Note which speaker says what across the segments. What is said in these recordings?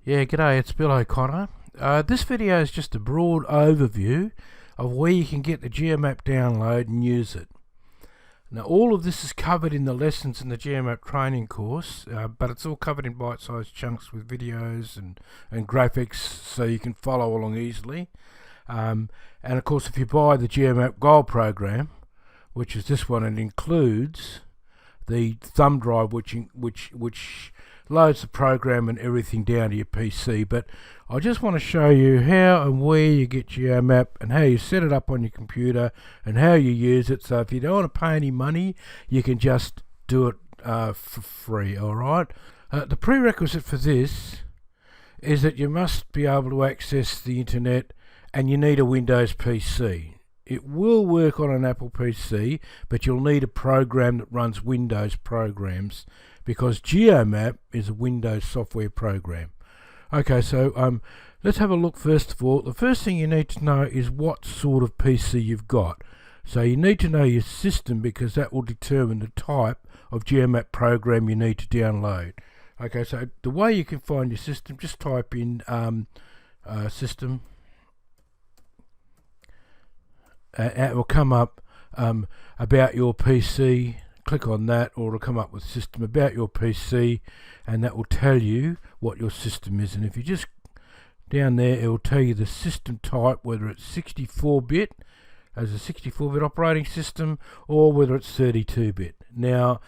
Speaker 1: Yeah, g'day, it's Bill O'Connor. This video is just a broad overview of where you can get the GeoMap download and use it. Now, all of this is covered in the lessons in the GeoMap training course, but it's all covered in bite-sized chunks with videos and graphics so you can follow along easily. And of course, if you buy the GeoMap Gold program, which is this one, it includes the thumb drive which loads the program and everything down to your PC. But I just want to show you how and where you get GeoMap and how you set it up on your computer and how you use it. So if you don't want to pay any money, you can just do it for free. Alright, the prerequisite for this is that you must be able to access the internet and you need a Windows PC. It will work on an Apple PC, but you'll need a program that runs Windows programs, because GeoMap is a Windows software program. Okay, so let's have a look. First of all, the first thing you need to know is what sort of PC you've got. So you need to know your system, because that will determine the type of GeoMap program you need to download. Okay, so the way you can find your system, just type in system. It will come up about your PC. Click on that, or it'll come up with system about your PC, and that will tell you what your system is. And if you just down there, it will tell you the system type, whether it's 64-bit as a 64-bit operating system, or whether it's 32-bit. Now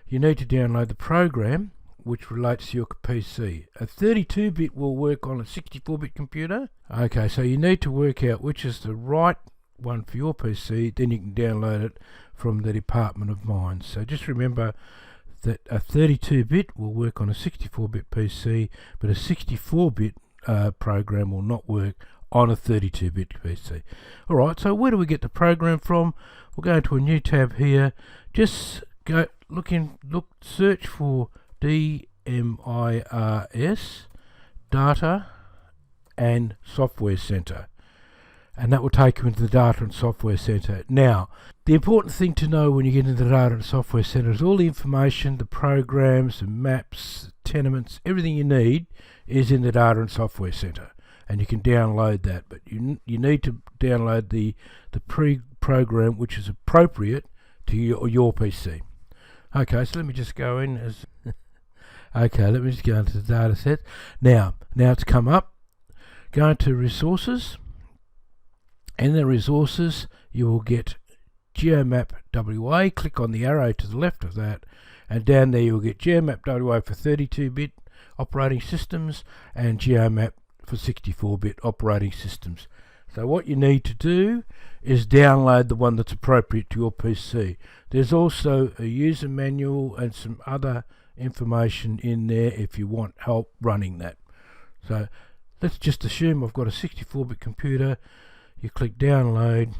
Speaker 1: you need to download the program which relates to your PC. A 32-bit will work on a 64-bit computer. Okay, so you need to work out which is the right one for your PC, then you can download it from the Department of Mines. So just remember that a 32-bit will work on a 64-bit PC, but a 64-bit program will not work on a 32-bit PC. Alright, so where do we get the program from? We'll go into a new tab here. Just go search for DMIRS, Data and Software Center, and that will take you into the Data and Software Center. Now, the important thing to know when you get into the Data and Software Center is all the information, the programs, the maps, the tenements, everything you need is in the Data and Software Center, and you can download that. But you need to download the program which is appropriate to your PC. Okay, so let me just go in as okay, let me just go into the data set. Now it's come up. Go into resources. In the resources, you will get GeoMap WA. Click on the arrow to the left of that, and down there you will get GeoMap WA for 32-bit operating systems and GeoMap for 64-bit operating systems. So what you need to do is download the one that's appropriate to your PC. There's also a user manual and some other information in there if you want help running that. So let's just assume I've got a 64-bit computer. You click download,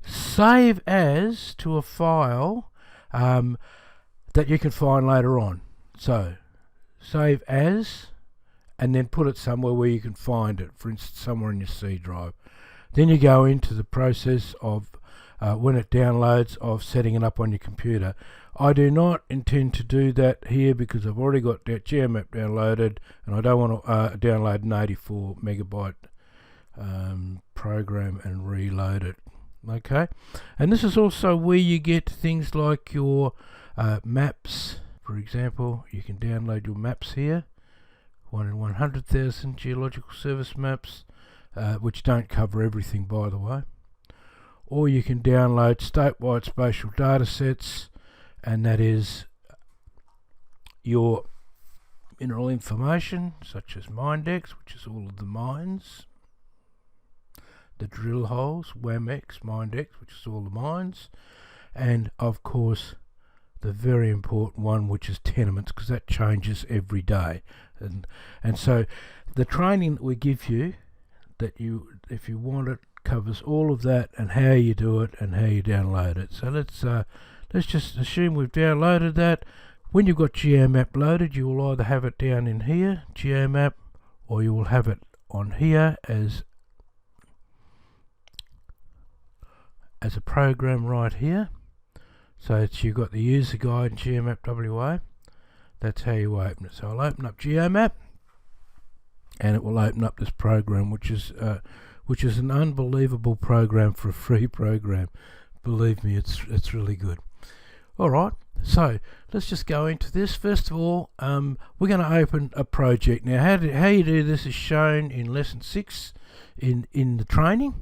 Speaker 1: save as to a file that you can find later on. So save as, and then put it somewhere where you can find it, for instance somewhere in your C drive. Then you go into the process of when it downloads, of setting it up on your computer. I do not intend to do that here because I've already got that GeoMap downloaded, and I don't want to download an 84 megabyte program and reload it. Okay, and this is also where you get things like your maps. For example, you can download your maps here, 1 in 100,000 geological service maps, which don't cover everything, by the way. Or you can download statewide spatial data sets, and that is your mineral information such as Mindex, which is all of the mines, the drill holes, WAMX, Mindex, which is all the mines, and of course the very important one, which is Tenements, because that changes every day. And so the training that we give you, that if you want it, covers all of that and how you do it and how you download it. So let's just assume we've downloaded that. When you've got GeoMap loaded, you will either have it down in here, GeoMap, or you will have it on here as a program right here. So you've got the user guide in GeoMap WA. That's how you open it. So I'll open up GeoMap, and it will open up this program, which is an unbelievable program for a free program. Believe me, it's really good. All right, so let's just go into this. First of all, we're going to open a project. Now, how you do this is shown in lesson 6 in the training.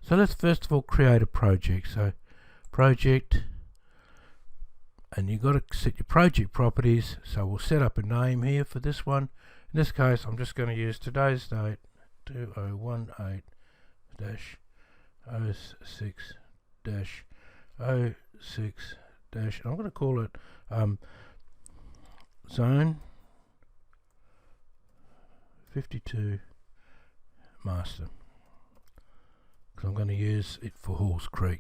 Speaker 1: So let's first of all create a project. So project, and you've got to set your project properties. So we'll set up a name here for this one. In this case, I'm just going to use today's date, 2018-06-06- I'm going to call it Zone 52 Master, because I'm going to use it for Halls Creek.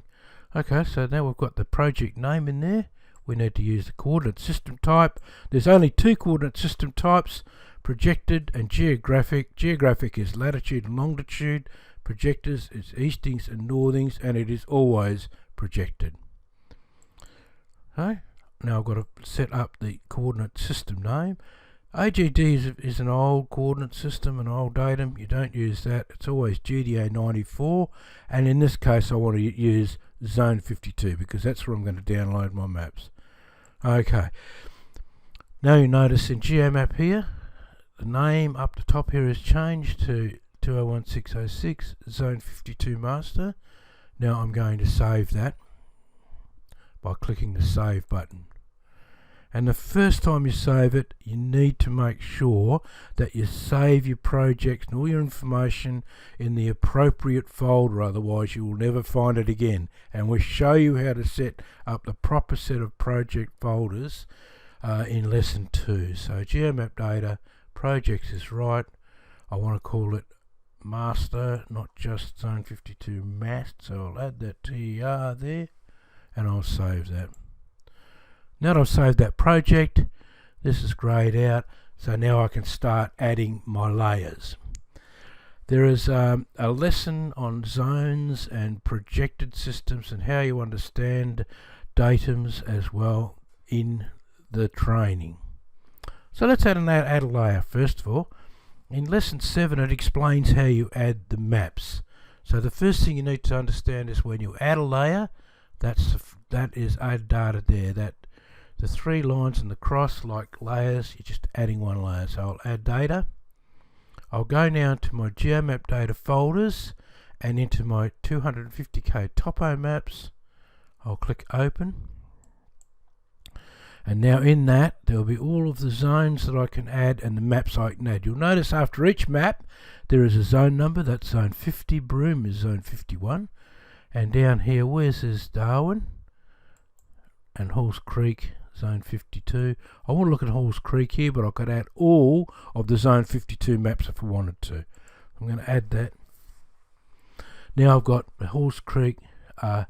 Speaker 1: Okay, so now we've got the project name in there. We need to use the coordinate system type. There's only 2 coordinate system types, projected and geographic. Geographic is latitude and longitude. Projectors is eastings and northings, and it is always projected. Okay, now I've got to set up the coordinate system name. AGD is an old coordinate system, an old datum. You don't use that. It's always GDA 94, and in this case I want to use Zone 52 because that's where I'm going to download my maps. Okay, now you notice in GeoMap here, the name up the top here is changed to 201606 Zone 52 Master. Now I'm going to save that by clicking the Save button. And the first time you save it, you need to make sure that you save your projects and all your information in the appropriate folder, otherwise you will never find it again. And we'll show you how to set up the proper set of project folders in lesson 2. So GeoMap data, projects is right. I want to call it Master, not just Zone 52 Mast, so I'll add that TER there, and I'll save that. Now that I've saved that project, this is grayed out, so now I can start adding my layers. There is a lesson on zones and projected systems and how you understand datums as well in the training. So let's add a layer first of all. In lesson 7 it explains how you add the maps. So the first thing you need to understand is when you add a layer, that is add data there. That the 3 lines and the cross like layers, you're just adding one layer. So I'll add data. I'll go now to my GeoMap data folders and into my 250k topo maps. I'll click open. And now in that there will be all of the zones that I can add and the maps I can add. You'll notice after each map there is a zone number. That's zone 50. Broome is zone 51. And down here, where's this Darwin and Halls Creek, zone 52. I want to look at Halls Creek here, but I could add all of the zone 52 maps if I wanted to. I'm going to add that. Now I've got Halls Creek. Well,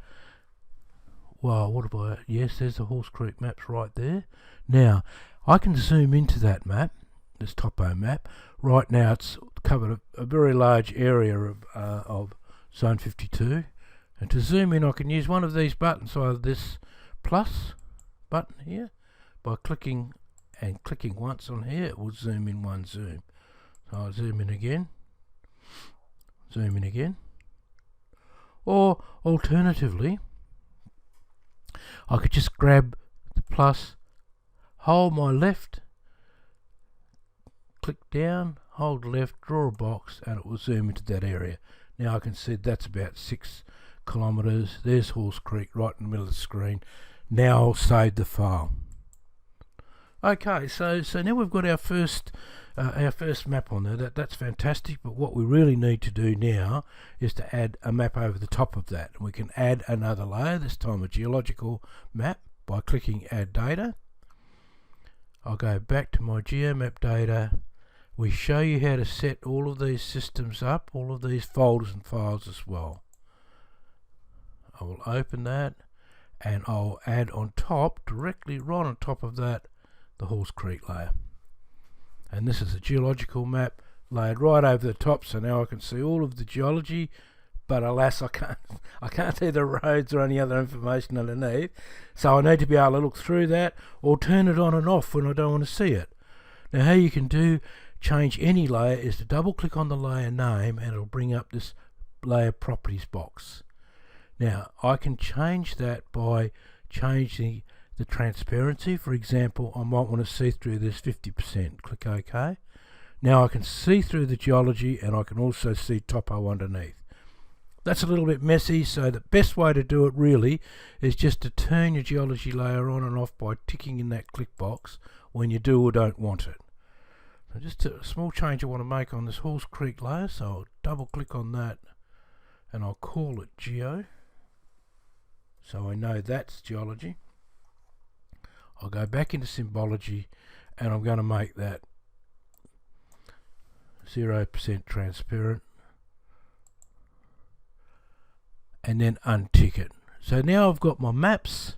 Speaker 1: what about, yes, there's the Halls Creek maps right there. Now I can zoom into that map, this topo map. Right now it's covered a very large area of zone 52. And to zoom in, I can use one of these buttons, either this plus button here, by clicking once on here, it will zoom in one zoom. So I'll zoom in again, or alternatively, I could just grab the plus, hold my left, click down, hold left, draw a box, and it will zoom into that area. Now I can see that's about 6 kilometers. There's Halls Creek right in the middle of the screen. Now I'll save the file. Okay, so now we've got our first map on there. That's fantastic, but what we really need to do now is to add a map over the top of that. And we can add another layer, this time a geological map, by clicking add data. I'll go back to my GeoMap data. We show you how to set all of these systems up, all of these folders and files as well. I will open that and I'll add on top, directly right on top of that, the Halls Creek layer. And this is a geological map layered right over the top, so now I can see all of the geology but alas, I can't see the roads or any other information underneath, so I need to be able to look through that or turn it on and off when I don't want to see it. Now, how you can change any layer is to double click on the layer name and it'll bring up this layer properties box. Now, I can change that by changing the transparency. For example, I might want to see through this 50%. Click OK. Now I can see through the geology and I can also see topo underneath. That's a little bit messy, so the best way to do it really is just to turn your geology layer on and off by ticking in that click box when you do or don't want it. So just a small change I want to make on this Halls Creek layer, so I'll double click on that and I'll call it Geo, so I know that's geology. I'll go back into symbology and I'm going to make that 0% transparent and then untick it. So now I've got my maps.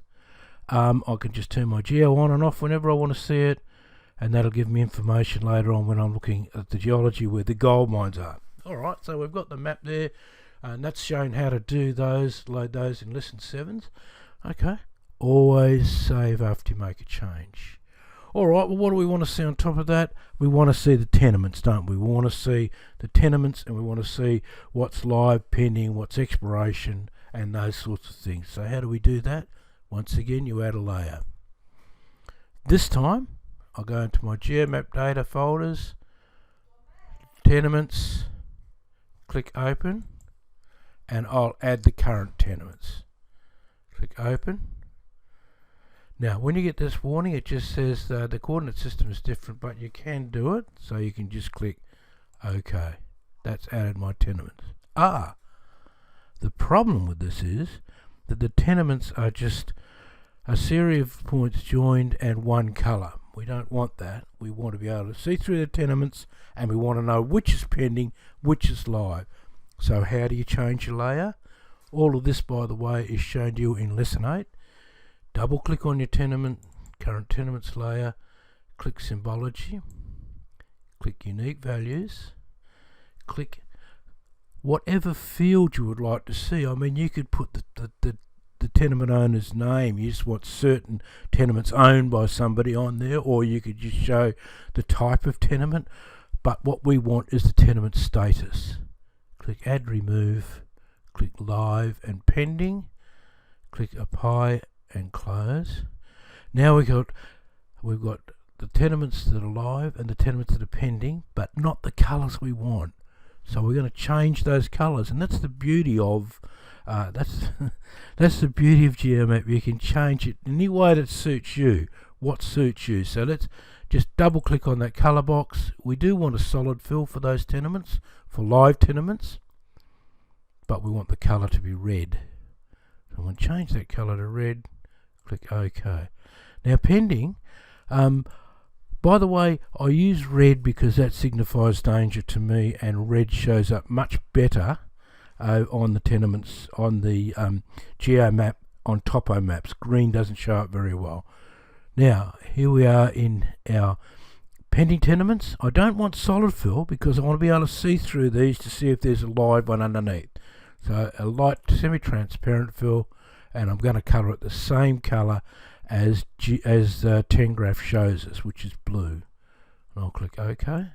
Speaker 1: I can just turn my geo on and off whenever I want to see it, and that'll give me information later on when I'm looking at the geology where the gold mines are. Alright, so we've got the map there, and that's showing how to do those, load those in lesson 7s. Okay, always save after you make a change. Alright, well, what do we want to see on top of that? We want to see the tenements, don't we? We want to see the tenements, and we want to see what's live, pending, what's exploration, and those sorts of things. So how do we do that? Once again, you add a layer. This time, I'll go into my GeoMap data folders, tenements, click open, and I'll add the current tenements. Click open. Now, when you get this warning, it just says the coordinate system is different, but you can do it, so you can just click OK. That's added my tenements. The problem with this is that the tenements are just a series of points joined and one colour. We don't want that. We want to be able to see through the tenements, and we want to know which is pending, which is live. So how do you change your layer? All of this, by the way, is shown to you in lesson 8. Double click on your tenement, current tenements layer, click symbology, click unique values, click whatever field you would like to see. I mean, you could put the tenement owner's name. You just want certain tenements owned by somebody on there, or you could just show the type of tenement. But what we want is the tenement status. Click add remove, click live and pending, click apply and close. Now we've got the tenements that are live and the tenements that are pending, but not the colours we want. So we're going to change those colours, and that's the beauty of that's the beauty of GeoMap. You can change it any way that suits you, what suits you. So let's just double click on that colour box. We do want a solid fill for those tenements, for live tenements, but we want the colour to be red. So I'm going to change that colour to red. Click OK. Now pending, by the way, I use red because that signifies danger to me, and red shows up much better on the tenements, on the GeoMap, on topo maps. Green doesn't show up very well. Now, here we are in our pending tenements. I don't want solid fill because I want to be able to see through these to see if there's a live one underneath. So a light semi-transparent fill, and I'm going to colour it the same colour as Tengraph shows us, which is blue. And I'll click OK.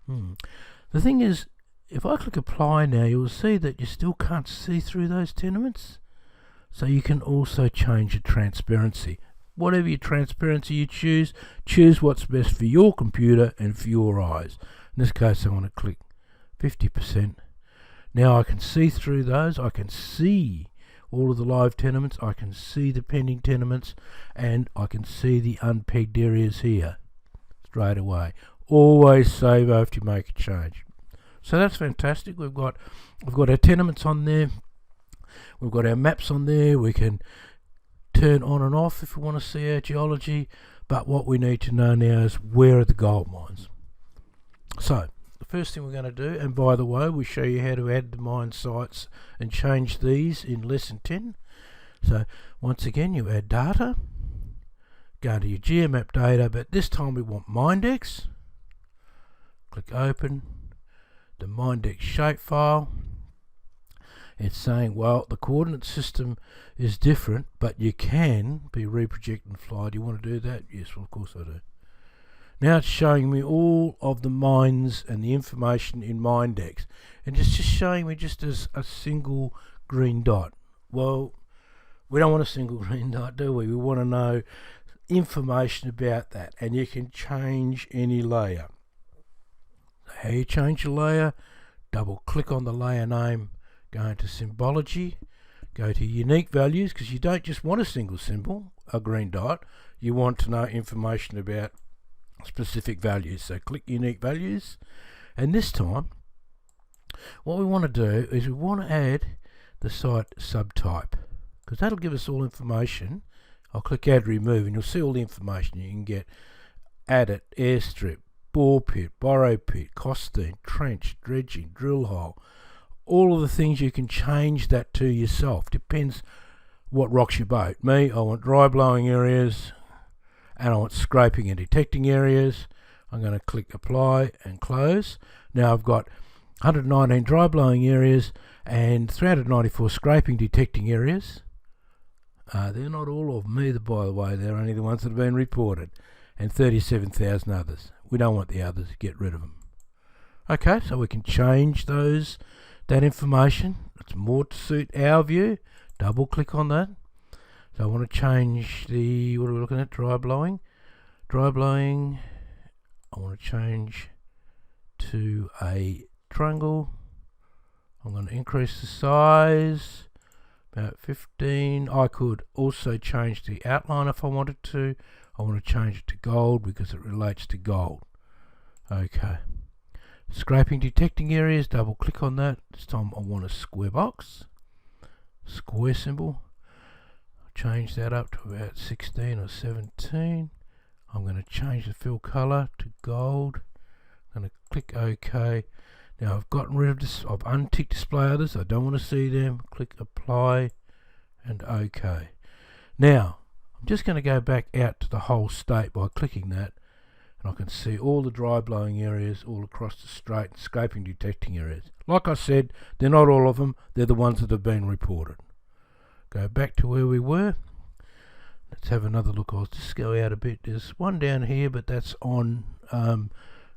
Speaker 1: The thing is, if I click apply now, you'll see that you still can't see through those tenements. So you can also change your transparency. Whatever your transparency you choose what's best for your computer and for your eyes. In this case, I want to click 50%. Now I can see through those. I can see all of the live tenements, I can see the pending tenements, and I can see the unpegged areas here straight away. Always save after you make a change. So that's fantastic. We've got our tenements on there, we've got our maps on there. We can turn on and off if we want to see our geology, but what we need to know now is where are the gold mines. So the first thing we're going to do, and by the way, we show you how to add the mine sites and change these in lesson 10. So once again, you add data, go to your GeoMap data, but this time we want Mindex. Click open, the Mindex shapefile, It's saying, well, the coordinate system is different, but you can be reproject and fly. Do you want to do that? Yes, well, of course I do. Now it's showing me all of the mines and the information in Mindex, and it's just showing me just as a single green dot. Well, we don't want a single green dot, do we? We want to know information about that, and you can change any layer. How you change a layer? Double click on the layer name, go into symbology, go to unique values, because you don't just want a single symbol, a green dot, you want to know information about specific values. So click unique values, and this time what we want to do is we want to add the site subtype, because that'll give us all information. I'll click add remove, and you'll see all the information you can get. Adit, airstrip, bore pit, borrow pit, costine, trench, dredging, drill hole, all of the things you can change that to yourself. Depends what rocks your boat. Me, I want dry blowing areas, and I want scraping and detecting areas. I'm going to click apply and close. Now I've got 119 dry blowing areas and 394 scraping detecting areas. They're not all of them either, by the way. They're only the ones that have been reported, and 37,000 others. We don't want the others, get rid of them. Okay, so we can change that information. It's more to suit our view. Double click on that. So I want to change the, what are we looking at? Dry blowing. Dry blowing, I want to change to a triangle. I'm going to increase the size, about 15. I could also change the outline if I wanted to. I want to change it to gold because it relates to gold. Okay. Scraping detecting areas, double click on that. This time I want a square box. Square symbol. Change that up to about 16 or 17. I'm going to change the fill color to gold. I'm going to click OK. Now I've gotten rid of this. I've unticked display others. I don't want to see them. Click apply and OK. Now I'm just going to go back out to the whole state by clicking that, and I can see all the dry blowing areas all across the strait and scraping detecting areas. Like I said, they're not all of them. They're the ones that have been reported. Go back to where we were. Let's have another look. I'll just go out a bit. There's one down here, but that's on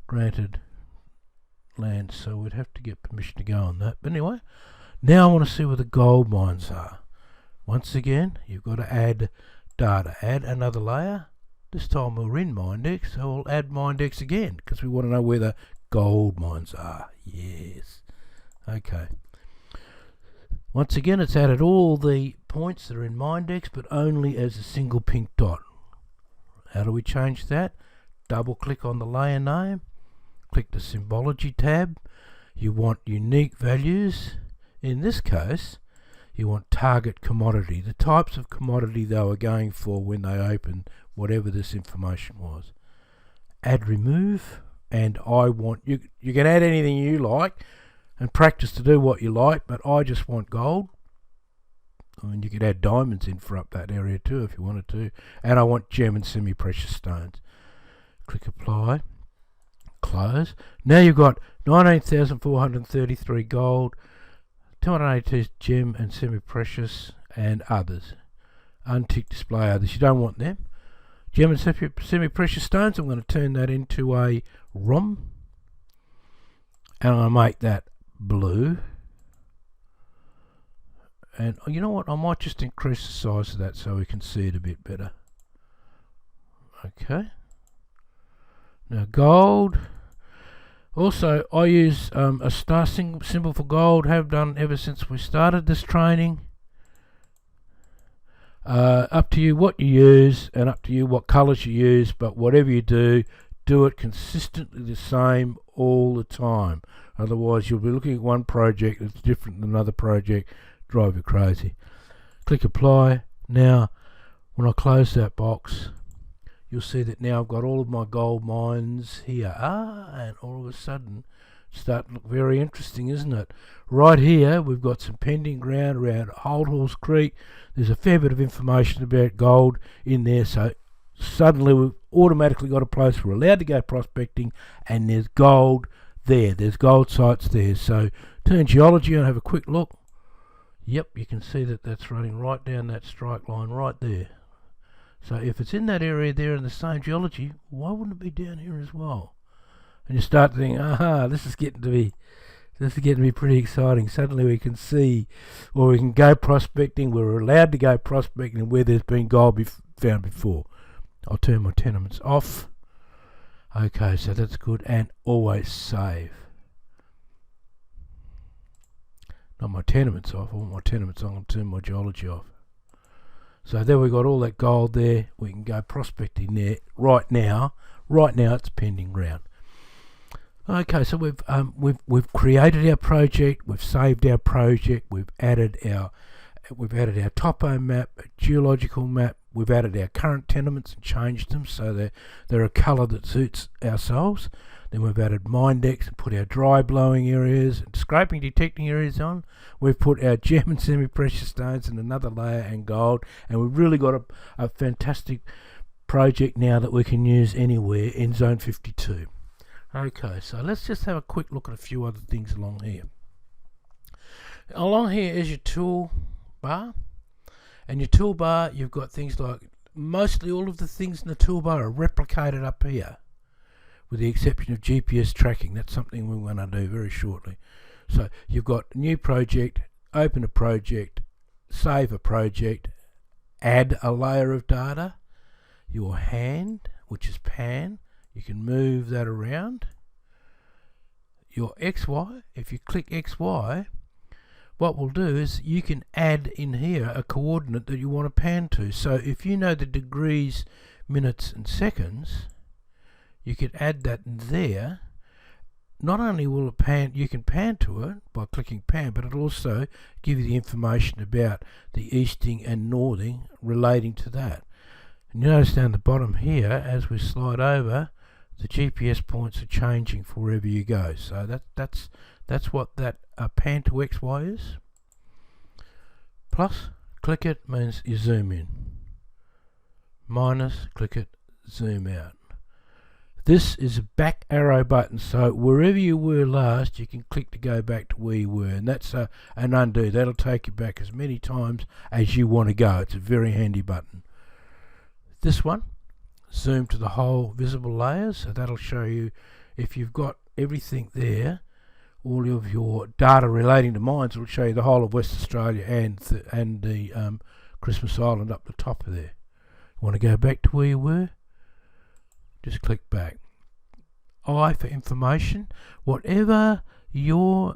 Speaker 1: granted land, so we'd have to get permission to go on that. But anyway, now I want to see where the gold mines are. Once again, you've got to add data. Add another layer. This time we're in Mindex, so we'll add Mindex again because we want to know where the gold mines are. Yes. Okay. Once again, it's added all the points that are in Mindex, but only as a single pink dot. How do we change that? Double click on the layer name, click the symbology tab. You want unique values. In this case, you want target commodity, the types of commodity they were going for when they opened whatever this information was. Add remove, and I want you can add anything you like and practice to do what you like, but I just want gold. I mean, you could add diamonds in for up that area too if you wanted to. And I want gem and semi-precious stones. Click apply, close. Now you've got 19,433 gold, 282 gem and semi-precious, and others. Untick display others. You don't want them. Gem and semi-precious stones, I'm going to turn that into a ROM. And I'm going to make that blue. And you know what, I might just increase the size of that so we can see it a bit better. Okay. Now gold. Also, I use a star symbol for gold, have done ever since we started this training. Up to you what you use and up to you what colours you use, but whatever you do, do it consistently the same all the time. Otherwise you'll be looking at one project that's different than another project, drive you crazy. Click apply. Now when I close that box, you'll see that now I've got all of my gold mines here. And all of a sudden it's starting to look very interesting, isn't it? Right here we've got some pending ground around Old Horse Creek. There's a fair bit of information about gold in there, so suddenly we've automatically got a place we're allowed to go prospecting, and there's gold there. There's gold sites there. So turn geology and have a quick look. Yep, you can see that that's running right down that strike line right there. So if it's in that area there in the same geology, why wouldn't it be down here as well? And you start to think, aha, this is getting to be pretty exciting. Suddenly we can see, or we can go prospecting. We're allowed to go prospecting where there's been gold found before. I'll turn my tenements off. Okay, so that's good, and always save. Not my tenements off. I want my tenements on. I'll turn my geology off. So there we got all that gold there. We can go prospecting there right now. Right now it's pending ground. Okay, so we've created our project. We've saved our project. We've added our topo map, geological map. We've added our current tenements and changed them so they're a colour that suits ourselves. Then we've added Mindex and put our dry blowing areas and scraping detecting areas on. We've put our gem and semi-precious stones in another layer and gold, and we've really got a fantastic project now that we can use anywhere in Zone 52. Okay, so let's just have a quick look at a few other things along here. Along here is your tool bar, and your toolbar, you've got things like mostly all of the things in the toolbar are replicated up here, with the exception of GPS tracking. That's something we're going to do very shortly. So you've got new project, open a project, save a project, add a layer of data, your hand, which is pan, you can move that around. Your XY, if you click XY, what we'll do is you can add in here a coordinate that you want to pan to. So if you know the degrees, minutes and seconds, you could add that there. Not only will it pan, you can pan to it by clicking pan, but it'll also give you the information about the easting and northing relating to that. And you notice down the bottom here, as we slide over, the GPS points are changing for wherever you go. So that's what that pan to XY is. Plus, click it means you zoom in. Minus, click it, zoom out. This is a back arrow button, so wherever you were last, you can click to go back to where you were, and that's an undo. That'll take you back as many times as you want to go. It's a very handy button. This one, zoom to the whole visible layers, so that'll show you if you've got everything there, all of your data relating to mines. It'll show you the whole of West Australia and the Christmas Island up the top of there. You want to go back to where you were? Just click back. I for information, whatever your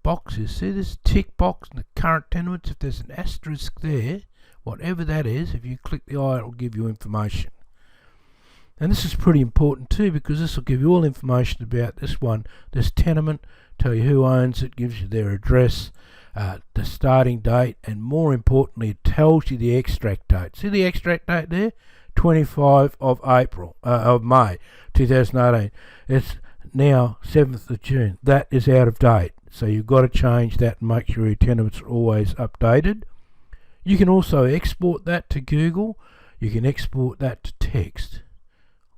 Speaker 1: box is. See this tick box in the current tenements? If there's an asterisk there, whatever that is, if you click the eye, it will give you information. And this is pretty important too, because this will give you all information about this one, this tenement, tell you who owns it, gives you their address, the starting date, and more importantly, it tells you the extract date. See the extract date there? 25 of May 2018. It's now 7th of June. That is out of date. So you've got to change that and make sure your tenements are always updated. You can also export that to Google. You can export that to text.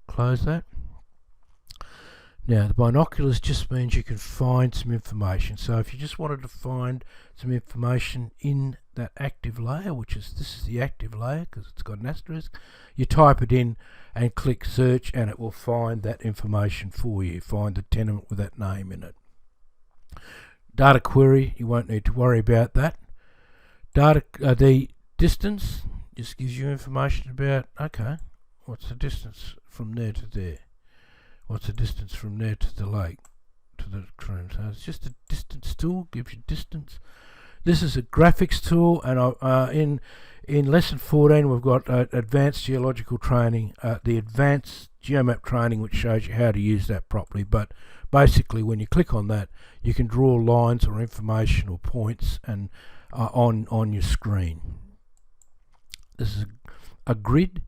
Speaker 1: Close that. Now the binoculars just means you can find some information. So if you just wanted to find some information in that active layer, this is the active layer because it's got an asterisk, you type it in and click search and it will find that information for you. Find the tenement with that name in it. Data query, you won't need to worry about that. The distance just gives you information about, okay, what's the distance from there to there? What's the distance from there to the lake, to the stream? So it's just a distance tool, gives you distance. This is a graphics tool, and in lesson 14 we've got advanced geological training, the advanced GeoMap training, which shows you how to use that properly. But basically, when you click on that, you can draw lines or information or points and on your screen. This is a grid.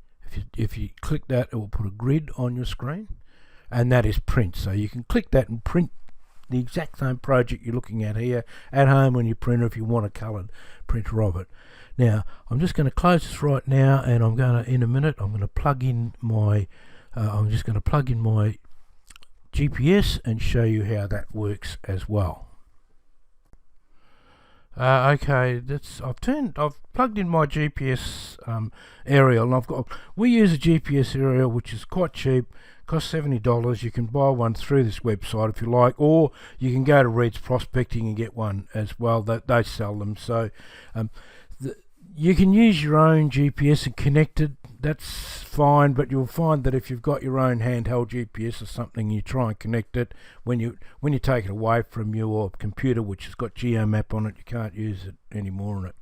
Speaker 1: If you click that, it will put a grid on your screen, and that is print. So you can click that and print the exact same project you're looking at here at home on your printer if you want a coloured printer of it. Now I'm just going to close this right now, and I'm going to, in a minute, I'm going to plug in my my GPS and show you how that works as well. Okay, I've plugged in my GPS aerial, and we use a GPS aerial which is quite cheap, costs $70. You can buy one through this website if you like, or you can go to Reed's Prospecting and get one as well. They sell them, so you can use your own GPS and connect it. That's fine, but you'll find that if you've got your own handheld GPS or something, you try and connect it, when you take it away from your computer, which has got GeoMap on it, you can't use it anymore and it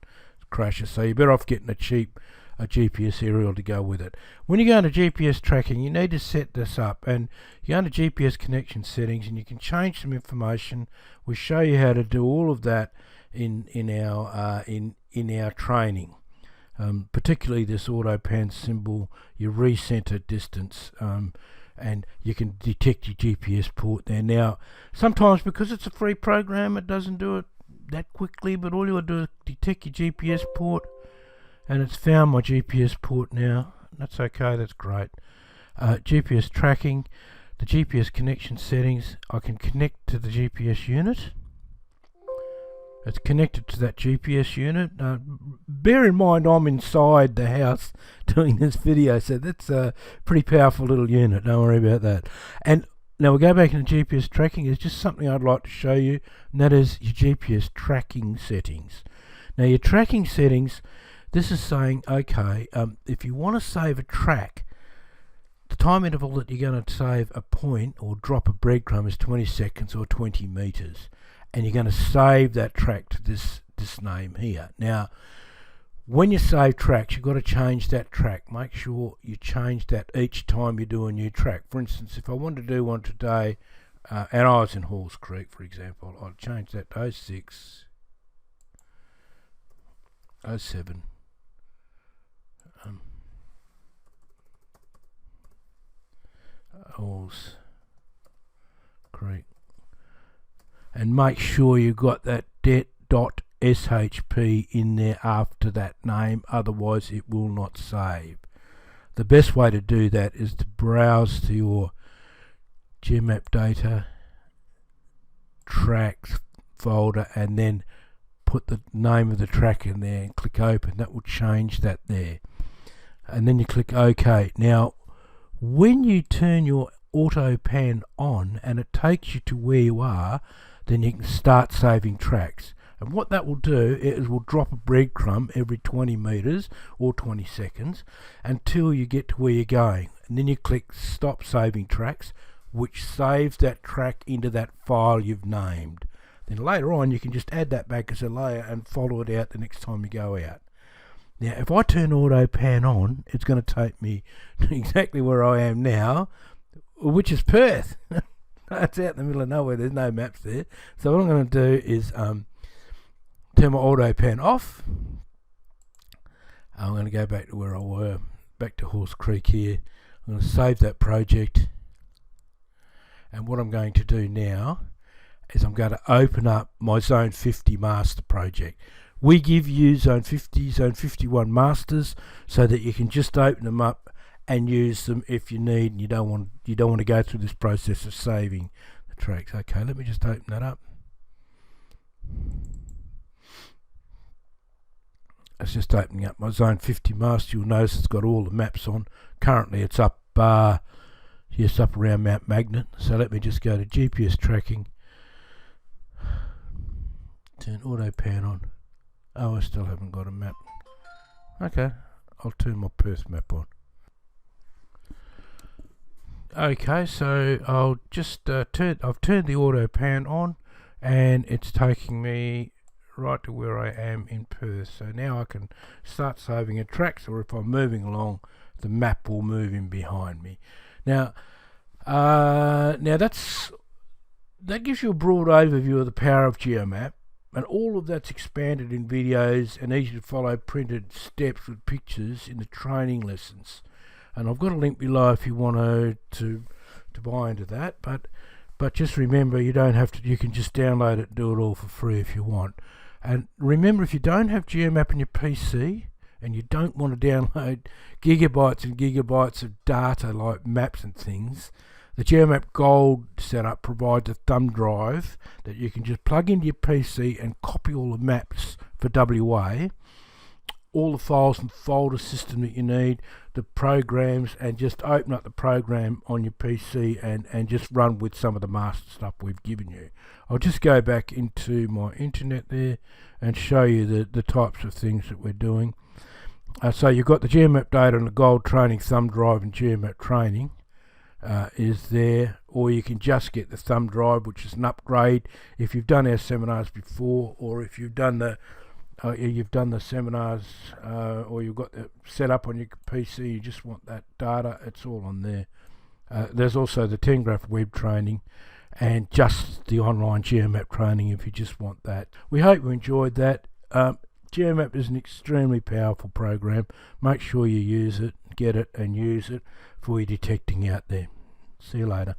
Speaker 1: crashes. So you're better off getting a GPS aerial to go with it. When you go into GPS tracking, you need to set this up, and you go into GPS connection settings, and you can change some information. We show you how to do all of that in our training. Particularly this auto pan symbol, your recenter distance, and you can detect your GPS port there. Now, sometimes because it's a free program, it doesn't do it that quickly, but all you got to do is detect your GPS port, and it's found my GPS port now. That's okay, that's great. GPS tracking, the GPS connection settings, I can connect to the GPS unit. It's connected to that GPS unit. Bear in mind I'm inside the house doing this video, so that's a pretty powerful little unit. Don't worry about that. And now we'll go back into GPS tracking. There's just something I'd like to show you, and that is your GPS tracking settings. Now your tracking settings, this is saying, okay, if you want to save a track, the time interval that you're going to save a point or drop a breadcrumb is 20 seconds or 20 meters. And you're going to save that track to this name here. Now, when you save tracks, you've got to change that track. Make sure you change that each time you do a new track. For instance, if I want to do one today, and I was in Halls Creek, for example, I'll change that to 06, 07, Halls Creek. And make sure you've got that det.shp in there after that name, otherwise it will not save. The best way to do that is to browse to your GeoMap data, tracks folder, and then put the name of the track in there and click open. That will change that there. And then you click OK. Now, when you turn your auto pan on and it takes you to where you are, then you can start saving tracks. And what that will do is will drop a breadcrumb every 20 meters or 20 seconds until you get to where you're going. And then you click stop saving tracks, which saves that track into that file you've named. Then later on you can just add that back as a layer and follow it out the next time you go out. Now if I turn auto pan on, it's going to take me to exactly where I am now, which is Perth. It's out in the middle of nowhere, there's no maps there. So what I'm going to do is turn my auto pan off. I'm going to go back to where I were, back to Halls Creek here. I'm going to save that project. And what I'm going to do now is I'm going to open up my Zone 50 master project. We give you Zone 50, Zone 51 masters so that you can just open them up and use them if you need, and you don't want to go through this process of saving the tracks. Okay, let me just open that up. It's just opening up my Zone 50 master. You'll notice it's got all the maps on. Currently it's up, yes, up around Mount Magnet. So let me just go to GPS tracking. Turn auto pan on. Oh, I still haven't got a map. Okay, I'll turn my Perth map on. Okay, so I'll just I've turned the auto pan on, and it's taking me right to where I am in Perth. So now I can start saving a tracks, or if I'm moving along, the map will move in behind me. Now, that gives you a broad overview of the power of GeoMap, and all of that's expanded in videos and easy to follow printed steps with pictures in the training lessons. And I've got a link below if you want to buy into that, but just remember, you don't have to. You can just download it and do it all for free if you want. And remember, if you don't have GeoMap on your PC and you don't want to download gigabytes and gigabytes of data like maps and things, the GeoMap Gold setup provides a thumb drive that you can just plug into your PC and copy all the maps for WA, all the files and folder system that you need, the programs, and just open up the program on your PC and just run with some of the master stuff we've given you. I'll just go back into my internet there and show you the types of things that we're doing. So you've got the GeoMap data and the gold training thumb drive, and GeoMap training is there, or you can just get the thumb drive, which is an upgrade if you've done our seminars before, or if you've done the seminars or you've got it set up on your PC, you just want that data, it's all on there. There's also the 10 graph web training and just the online GeoMap training if you just want that. We hope you enjoyed that. GeoMap is an extremely powerful program. Make sure you use it, get it and use it for your detecting out there. See you later.